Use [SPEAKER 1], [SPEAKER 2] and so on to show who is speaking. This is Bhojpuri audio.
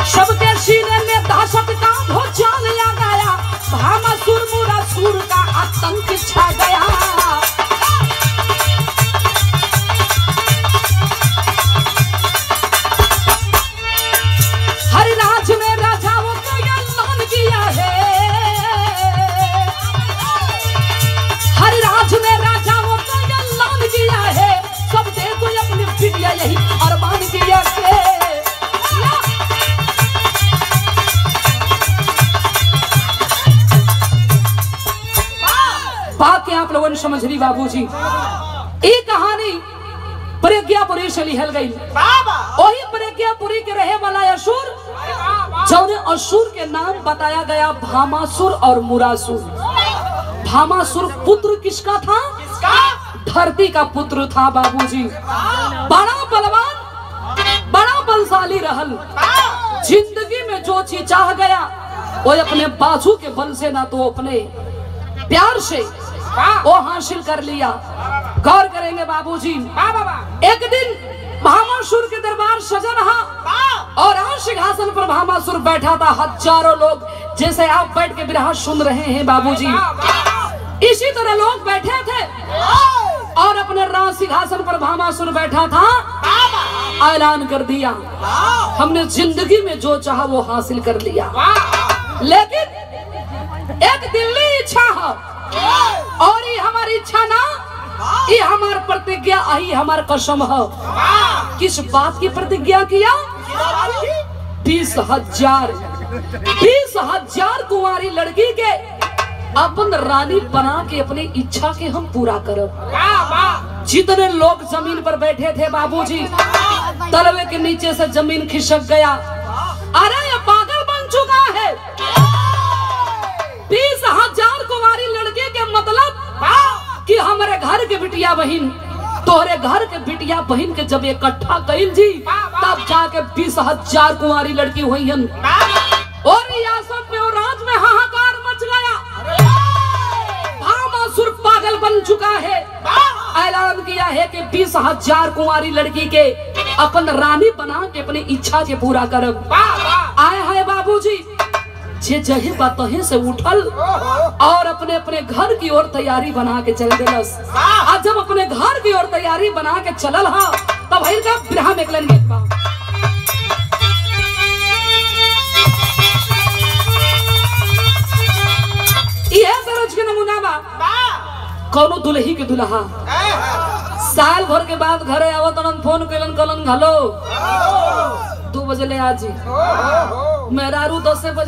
[SPEAKER 1] सबके सीने में दहशत का भूचाल आ गया, भामासुर मुरासुर का आतंक छा गया। हर राज्य में राजाओं को ऐलान किया है, हर राज्य में राजाओं को ऐलान किया है, सब देखो अपनी बिटिया यही अरमान किया के बात के आप लोगों ने समझ ली बाबूजी। ये कहानी प्रज्ञापुरी से लिखल गई। वही प्रज्ञापुरी के रहे वाला असुर, जौने असुर के नाम बताया गया भामासुर और मुरासुर। भामासुर पुत्र किसका था? धरती का पुत्र था बाबूजी। बड़ा बलवान, बड़ा बलशाली रहल। जिंदगी में जो चीज चाह गया वो अपने बाजू के बल से ना तो अपने प्यार से वो हासिल कर लिया। गौर करेंगे बाबूजी। एक दिन भामासुर के दरबार सजा रहा और आज सिंहासन पर भामासुर बैठा था। हजारों लोग जैसे आप बैठ के बिरहा सुन रहे हैं बाबूजी, इसी तरह लोग बैठे थे और अपने राज सिंहासन पर भामासुर बैठा था। ऐलान कर दिया, हमने जिंदगी में जो चाहा वो हासिल कर लिया, लेकिन एक दिल्ली इच्छा है और ये हमारी इच्छा ना, ये हमारी प्रतिज्ञा आई, हमारी कसम है। किस बात की प्रतिज्ञा किया? 20,000 कुंवारी लड़की के अपन रानी बना के अपनी इच्छा के हम पूरा करब। जितने लोग जमीन पर बैठे थे बाबूजी, तलवे के नीचे से जमीन खिसक गया। अरे ये पागल बन चुका है। 20,000 कुंवारी लड़की के मतलब कि हमारे घर के बिटिया बहन, तोहरे घर के बिटिया बहन के जब इकट्ठा कइल जी, तब जाके 20,000 कुंवारी लड़की हुई हन। और रियासत में और राज में हाहाकार मच गया। भामासुर पागल बन चुका है। ऐलान किया है कि 20,000 कुंवारी लड़की के अपन रानी बना के अपनी इच्छा के पूरा करब। आए हैं बाबूजी, जे जहे बातों से उठल और अपने अपने घर की ओर तैयारी बना के चल दिलस। आज जब अपने घर की ओर तैयारी बना के चलल हा, तब भाई का बिरहा में निकलन गीत बा। यह दरज के नमूना बा। कौनो दुल्ही के दुल्हा साल भर के बाद घरे आवत फोन कलन कलन घलो 2 बजे ले आजी, मेहरारू 10 बजे